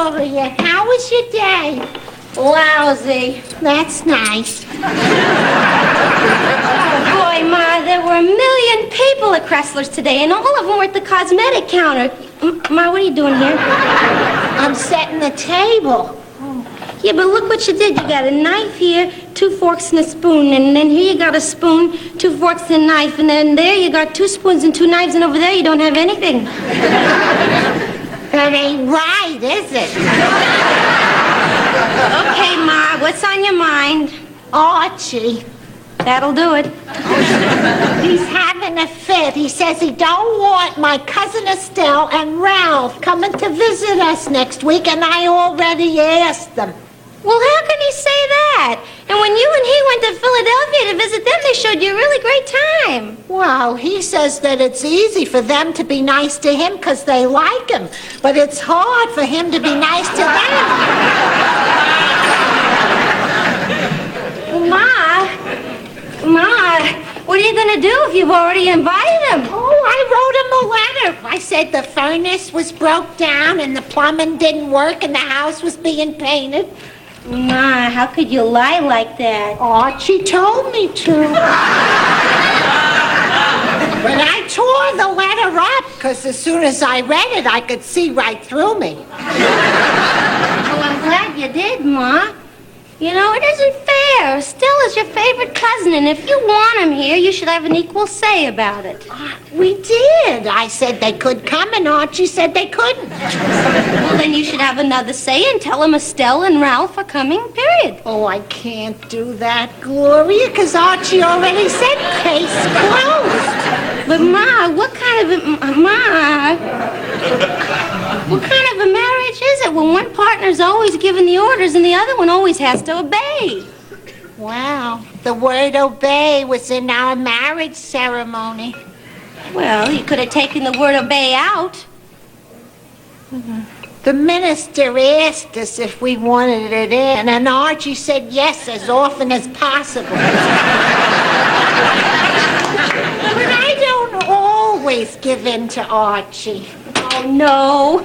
Gloria. How was your day? Lousy. That's nice. Boy, Ma, there were 1 million people at Kressler's today, and all of them were at the cosmetic counter. Ma, what are you doing here? I'm setting the table. Yeah, but look what you did. You got a knife here, 2 forks and a spoon, and then here you got a spoon, 2 forks and a knife, and then there you got 2 spoons and 2 knives, and over there you don't have anything. That ain't right, is it? Okay, Ma, what's on your mind? Archie. That'll do it. He's having a fit. He says he don't want my cousin Estelle and Ralph coming to visit us next week, and I already asked them. Well, how can he say that? And when you and he went to Philadelphia to visit them, they showed you a really great time. Well, he says that it's easy for them to be nice to him because they like him, but it's hard for him to be nice to them. Ma, what are you going to do if you've already invited him? Oh, I wrote him a letter. I said the furnace was broke down and the plumbing didn't work and the house was being painted. Ma, how could you lie like that? Archie told me to. But I tore the letter up because as soon as I read it, I could see right through me. Well, I'm glad you did, Ma. You know, it isn't fair. Still is your favorite cousin, and if you want him here, you should have an equal say about it. We did. I said they could come, and Archie said they couldn't. Well, then you should have another say and tell him Estelle and Ralph are coming, period. Oh, I can't do that, Gloria, because Archie already said case closed. But, Ma, what kind of a marriage is it when one partner's always giving the orders and the other one always has to obey? Wow, the word obey was in our marriage ceremony. Well, you could have taken the word obey out. The minister asked us if we wanted it in, and Archie said yes as often as possible. But I don't always give in to Archie. Oh, no.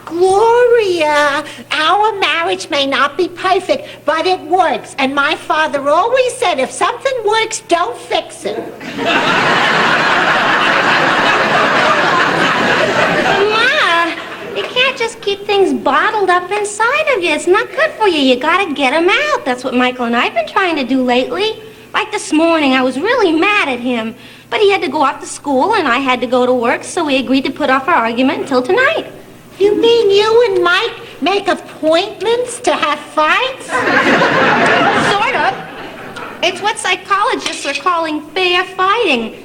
Gloria, our marriage may not be perfect, but it works. And my father always said, if something works, don't fix it. Ma, you can't just keep things bottled up inside of you. It's not good for you. You gotta get them out. That's what Michael and I have been trying to do lately. Like this morning, I was really mad at him. But he had to go off to school, and I had to go to work, so we agreed to put off our argument until tonight. You mean you and Mike make appointments to have fights? Sort of. It's what psychologists are calling fair fighting.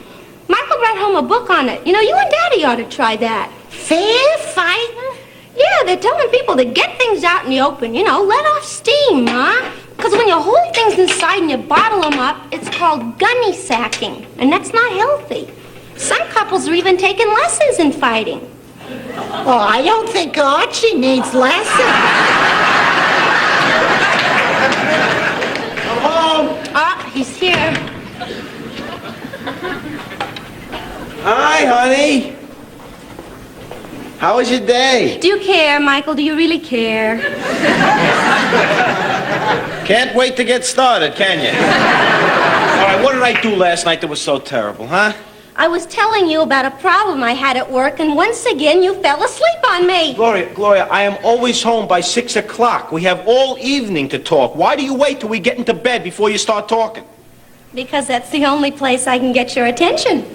Michael brought home a book on it. You know, you and Daddy ought to try that. Fair fighting? Yeah, they're telling people to get things out in the open. You know, let off steam, Ma. Because when you hold things inside and you bottle them up, it's called gunny sacking. And that's not healthy. Some couples are even taking lessons in fighting. Oh, I don't think Archie needs lessons. Hello? Ah, he's here. Hi, honey. How was your day? Do you care, Michael? Do you really care? Can't wait to get started, can you? All right, what did I do last night that was so terrible, huh? I was telling you about a problem I had at work, and once again you fell asleep on me. Gloria, I am always home by 6 o'clock. We have all evening to talk. Why do you wait till we get into bed before you start talking? Because that's the only place I can get your attention.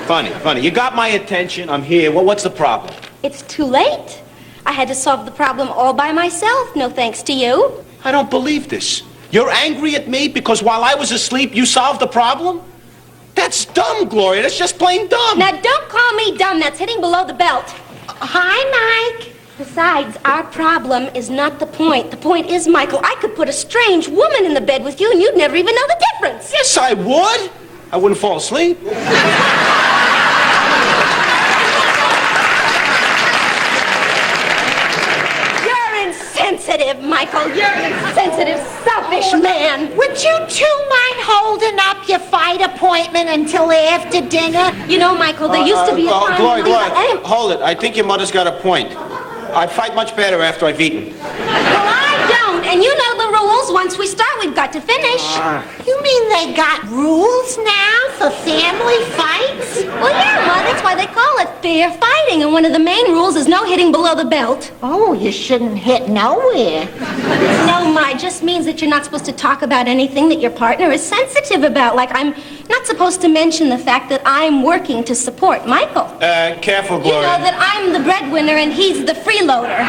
Funny. You got my attention. I'm here. Well, what's the problem? It's too late. I had to solve the problem all by myself, no thanks to you. I don't believe this. You're angry at me because while I was asleep, you solved the problem? That's dumb, Gloria. That's just plain dumb. Now, don't call me dumb. That's hitting below the belt. Hi, Mike. Besides, our problem is not the point. The point is, Michael, I could put a strange woman in the bed with you, and you'd never even know the difference. Yes, I would. I wouldn't fall asleep. Insensitive, Michael. You're an insensitive, selfish man. Would you two mind holding up your fight appointment until after dinner? You know, Michael, there used to be a time... Gloria, when we- Gloria, hold it. I think your mother's got a point. I fight much better after I've eaten. Well, I don't. And you know the rules. Once we start, we've got to finish. You mean they got rules now for family fights? Well, yeah, Ma, that's why they call it fair fighting. And one of the main rules is no hitting below the belt. Oh, you shouldn't hit nowhere. No, Ma, it just means that you're not supposed to talk about anything that your partner is sensitive about. Like, I'm not supposed to mention the fact that I'm working to support Michael. Careful, You Gloria. know that I'm the breadwinner and he's the freeloader.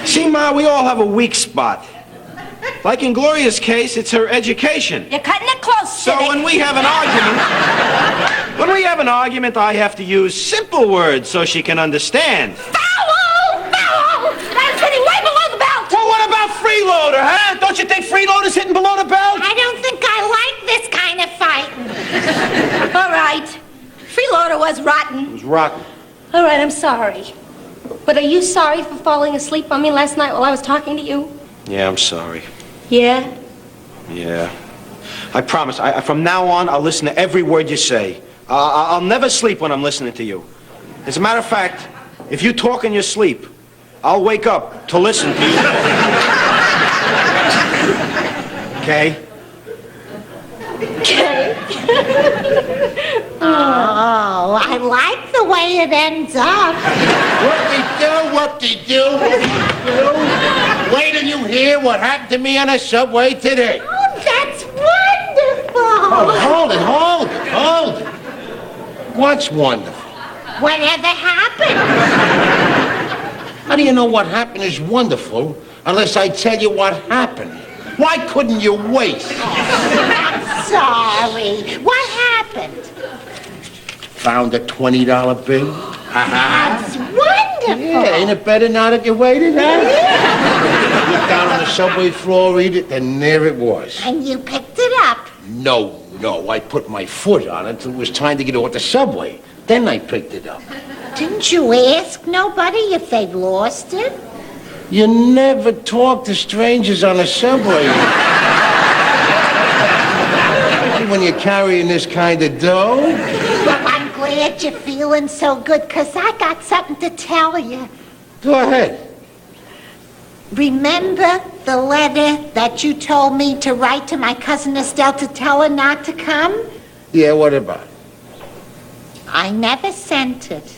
See, Ma, we all have a weak spot. Like in Gloria's case, it's her education. You're cutting it close, So Civic. when we have an argument, I have to use simple words so she can understand. Foul! Foul! That's hitting way below the belt! Well, what about freeloader, huh? Don't you think freeloader's hitting below the belt? I don't think I like this kind of fighting. All right. Freeloader was rotten. It was rotten. All right, I'm sorry. But are you sorry for falling asleep on me last night while I was talking to you? Yeah, I'm sorry. Yeah? Yeah. I promise. From now on, I'll listen to every word you say. I'll never sleep when I'm listening to you. As a matter of fact, if you talk in your sleep, I'll wake up to listen to you. Okay? Oh, I like the way it ends up. Whoop-de-doo. Wait till you hear what happened to me on a subway today. Oh, that's wonderful. Hold it. What's wonderful? Whatever happened? How do you know what happened is wonderful unless I tell you what happened? Why couldn't you wait? I'm sorry. What happened? Found a $20 bill. That's wonderful. Yeah, ain't it better now that you waited, huh? Looked down on the subway floor, read it, and there it was. And you picked it up. No, I put my foot on it until it was time to get off the subway. Then I picked it up. Didn't you ask nobody if they'd lost it? You never talk to strangers on a subway. When you're carrying this kind of dough. Well, I'm glad you're feeling so good, because I got something to tell you. Go ahead. Remember the letter that you told me to write to my cousin Estelle to tell her not to come? Yeah, what about it? I never sent it.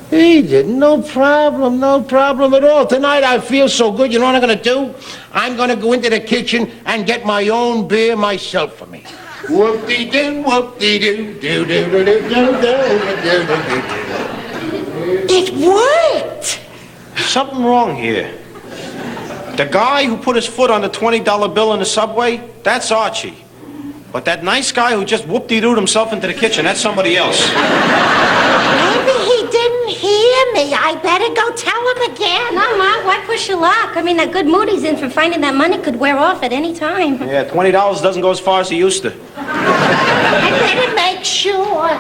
He didn't. No problem at all. Tonight I feel so good. You know what I'm going to do? I'm going to go into the kitchen and get my own beer myself for me. Whoop-dee-doo, whoop-dee-doo, do-do-do-do-do-do-do-do-do. It worked! Something wrong here. The guy who put his foot on the $20 bill in the subway, that's Archie. But that nice guy who just whoop-de-dooed himself into the kitchen, that's somebody else. Maybe he didn't hear me. I better go tell him again. No, Ma, why push your luck? I mean, that good mood he's in from finding that money could wear off at any time. Yeah, $20 doesn't go as far as it used to. I better make sure.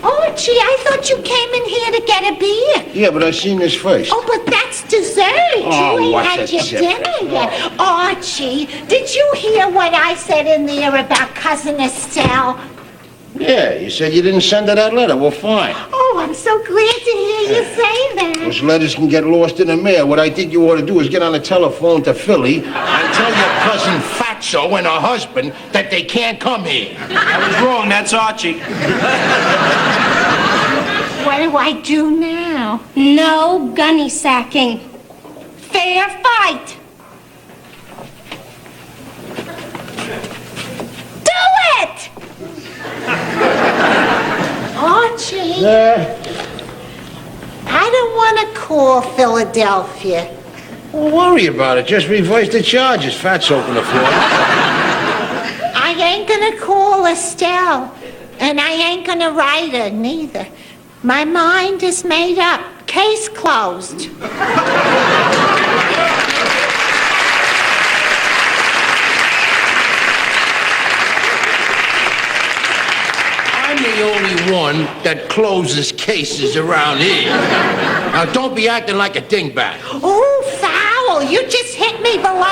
Archie, I thought you came in here to get a beer. Yeah, but I seen this first. Oh, but that's dessert. Oh, You ain't what's had a your sip? dinner yet. Archie, did you hear what I said in there about Cousin Estelle? Yeah, you said you didn't send her that letter. Well, fine. Oh, I'm so glad to hear you say that. Those letters can get lost in the mail. What I think you ought to do is get on the telephone to Philly and tell your cousin Fatso and her husband that they can't come here. I was wrong, that's Archie. What do I do now? No gunny sacking. Fair fight. Do it! Archie, I don't want to call Philadelphia. Don't worry about it. Just reverse the charges. Fatso can afford it. I ain't gonna call Estelle, and I ain't gonna write her neither. My mind is made up. Case closed. I'm the only one that closes cases around here. Now, don't be acting like a dingbat. Oh, foul! You just hit me me below the bed.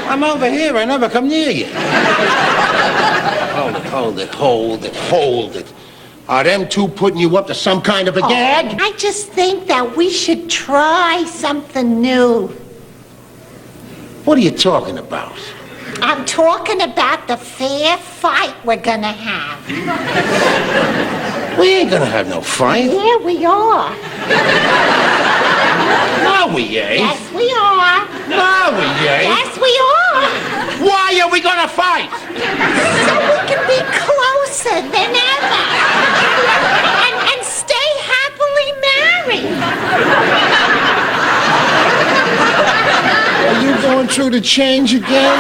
I'm over here. I never come near you. Hold it. Are them two putting you up to some kind of a gag? I just think that we should try something new. What are you talking about? I'm talking about the fair fight we're gonna have. We ain't gonna have no fight. Yeah, we are. No, we ain't. Yes, we are. No, we ain't. Yes, we are. Why are we gonna fight? So we can be closer than ever. And stay happily married. Are you going through the change again?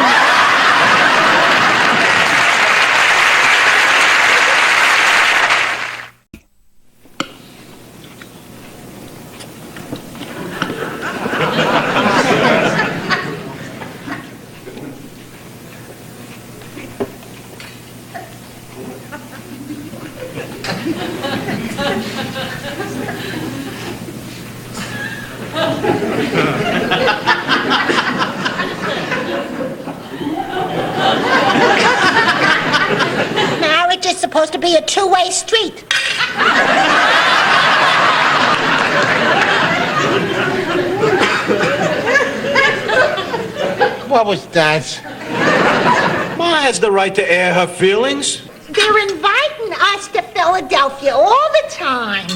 Marriage is supposed to be a two-way street. What was that? Ma has the right to air her feelings. They're inviting us to Philadelphia all the time.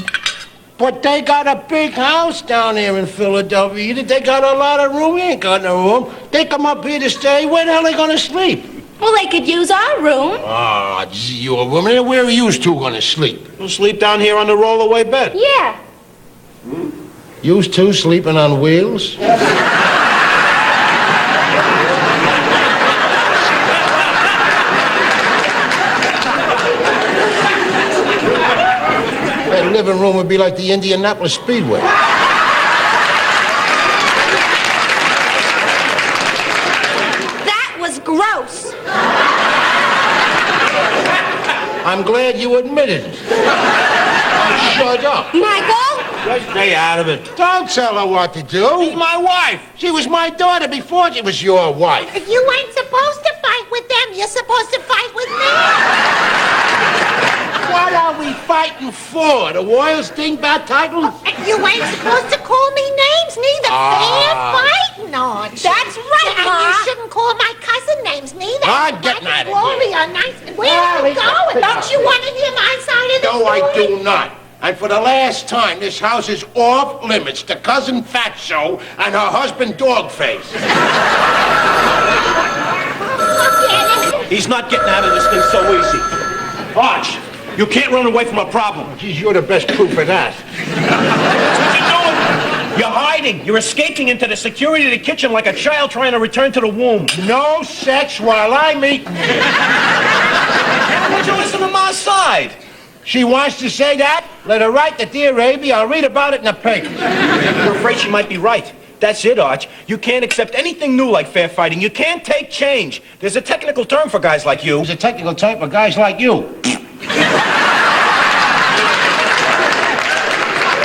But they got a big house down there in Philadelphia. They got a lot of room. We ain't got no room. They come up here to stay. Where the hell are they gonna sleep? Well, they could use our room. Ah, gee, you a woman. Where are you two gonna sleep? We'll sleep down here on the rollaway bed. Yeah. You two sleeping on wheels? That living room would be like the Indianapolis Speedway. That was gross. I'm glad you admitted it. Shut up. Michael? Just stay out of it. Don't tell her what to do. She's my wife. She was my daughter before she was your wife. You ain't supposed to fight with them. You're supposed to fight with me. What are we fighting for? The Royals dingbat title? You ain't supposed to call me names neither. Fair fighting, aren't you? That's right, And Ma. you shouldn't call my cousin names neither. I'm getting out of here. Gloria, nice. Where are you going? Don't you want to hear my side of the No, story? I do not. And for the last time, this house is off limits to Cousin Fatso and her husband Dogface. He's not getting out of this thing so easy. Arch, you can't run away from a problem. Geez, you're the best proof of that. That's what you're doing. You're hiding. You're escaping into the security of the kitchen like a child trying to return to the womb. No sex while I'm eating. Why don't you listen to my side? She wants to say that? Let her write the Dear Abby. I'll read about it in the paper. You're afraid she might be right. That's it, Arch. You can't accept anything new like fair fighting. You can't take change. There's a technical term for guys like you. There's a technical term for guys like you.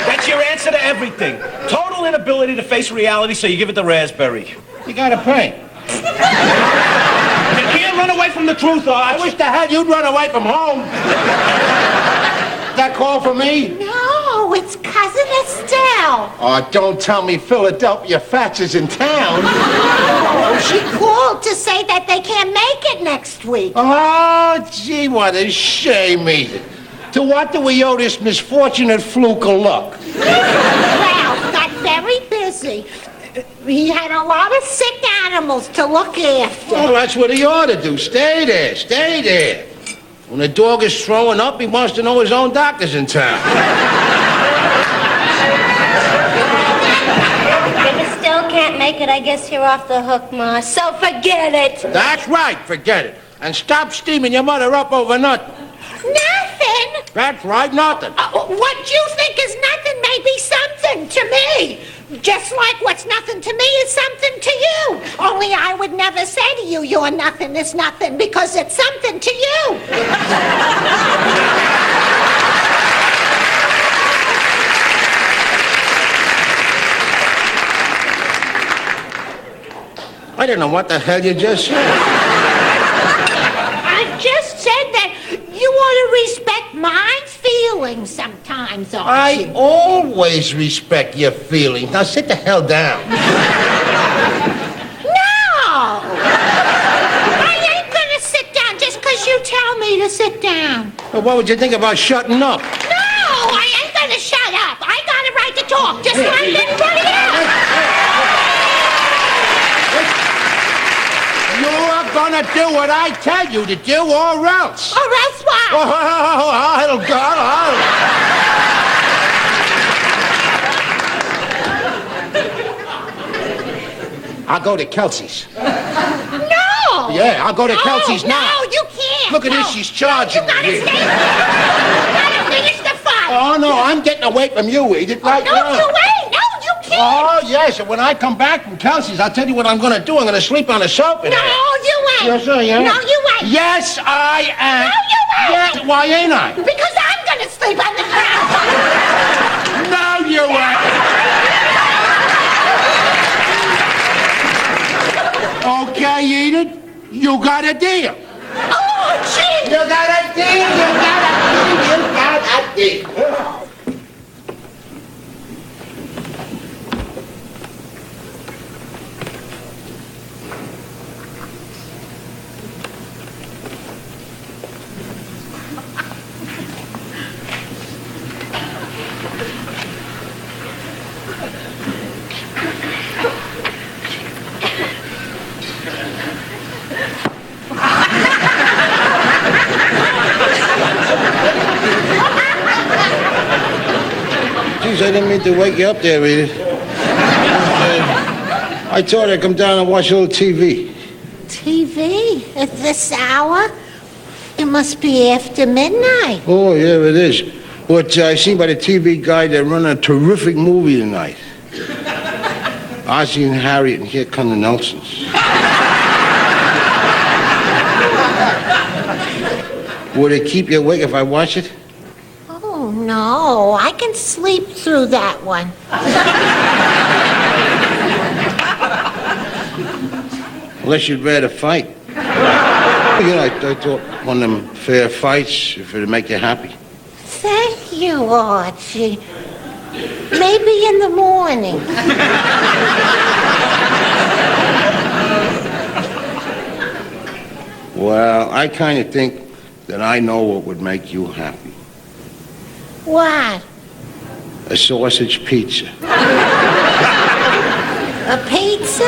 That's your answer to everything. Total inability to face reality, so you give it the raspberry. You gotta pay. You can't run away from the truth, Arch. I wish to hell you'd run away from home. That call for me? No, it's Cousin Estelle. Oh, don't tell me Philadelphia Fats is in town. Oh, she called to say that they can't make it next week. Oh, gee, what a shame, Edith. To what do we owe this misfortunate fluke of luck? Ralph got very busy. He had a lot of sick animals to look after. Well, that's what he ought to do. Stay there, stay there. When a dog is throwing up, he wants to know his own doctor's in town. If you still can't make it, I guess you're off the hook, Ma. So forget it. That's right, forget it. And stop steaming your mother up over nothing. Nothing? That's right, nothing. What you think is nothing may be something to me. Just like what's nothing to me is something to you. Only I would never say to you, your nothing is nothing, because it's something to you. I don't know what the hell you just said. I just said that you ought to respect my feelings sometimes, Archie. I always respect your feelings. Now sit the hell down. No! I ain't gonna sit down just because you tell me to sit down. Well, what would you think about shutting up? No, I ain't gonna shut up. I got a right to talk, just like anybody else. You're gonna do what I tell you to do, or else. Or else what? I'll go. I'll go to Kelsey's. No! Yeah, I'll go to Kelsey's now. No, you can't. Look at this, she's charging You gotta me. stay there. You gotta finish the fight. Oh, no, I'm getting away from you, Edith. Right No, now. you ain't. No, you can't. Oh, yes, and when I come back from Kelsey's, I'll tell you what I'm gonna do. I'm gonna sleep on the sofa. No, you ain't. Yes, I am. No, you ain't. Yes, I am. No, you ain't. Yes, why ain't I? Because I'm gonna sleep on the ground. No, you ain't. Okay, Edith, you got a deal. Oh, gee. You got a deal, you got a deal, you got a deal. Geez, I didn't mean to wake you up there, Edith. I thought I'd come down and watch a little TV. TV? At this hour? It must be after midnight. Oh, yeah, it is. But I seen by the TV guide they're running a terrific movie tonight. Ozzie and Harriet and Here Come the Nelsons. Would it keep you awake if I watch it? Oh, no. I can sleep through that one. Unless you'd rather fight. You know, I thought one of them fair fights, if it'd make you happy. Thank you, Archie. Maybe in the morning. Well, I kind of think that I know what would make you happy. What? A sausage pizza. A pizza?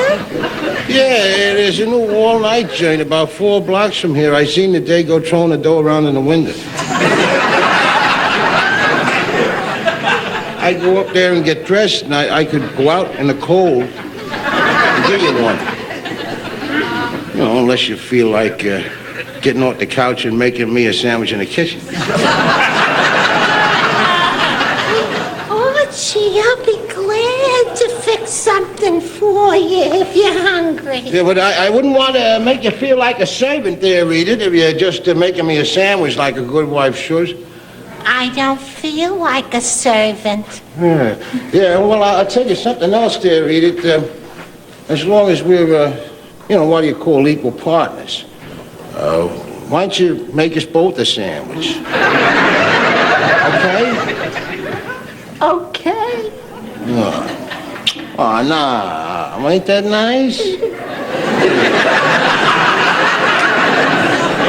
Yeah, there's a new all-night joint about 4 blocks from here. I seen the day go throwing the dough around in the window. I go up there and get dressed, and I could go out in the cold and give you one. You know, unless you feel like getting off the couch and making me a sandwich in the kitchen. Archie, I'll be glad to fix something for you if you're hungry. Yeah, but I wouldn't want to make you feel like a servant there, Edith, if you're just making me a sandwich like a good wife should. I don't feel like a servant. Yeah, well, I'll tell you something else there, Edith. As long as we're, what do you call equal partners, why don't you make us both a sandwich? Okay? Okay. Oh, nah. Ain't that nice?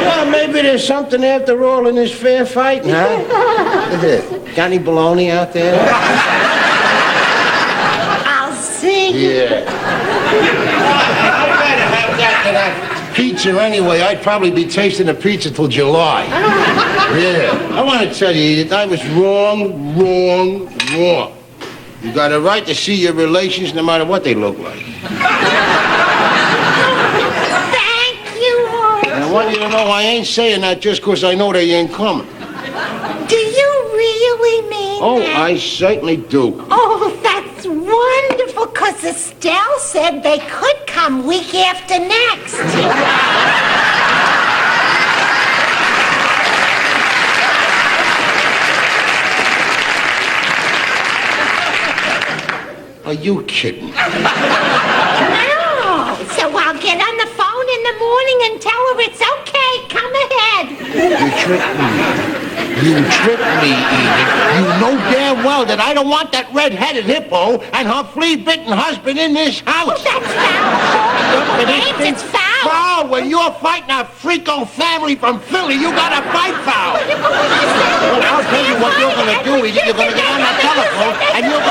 Well, maybe there's something after all in this fair fighting, huh? Got any bologna out there? I'll see. Yeah. I'd rather have that than that pizza anyway. I'd probably be tasting the pizza till July. Yeah. I want to tell you, Edith, I was wrong. You got a right to see your relations no matter what they look like. Thank you, Archie. And I want you to know I ain't saying that just because I know they ain't coming. Do you really mean Oh, that? I certainly do. Oh, that's wonderful, because Estelle said they could come week after next. Are you kidding? No. So I'll get on the phone in the morning and tell her it's okay. Come ahead. You tricked me. You tricked me, Edith. You know damn well that I don't want that red-headed hippo and her flea-bitten husband in this house. That's foul. James, it's foul. Foul? When you're fighting a freako family from Philly, you gotta fight foul. Well, I'll tell you what you're gonna do, Edith. You're gonna get on that telephone and you're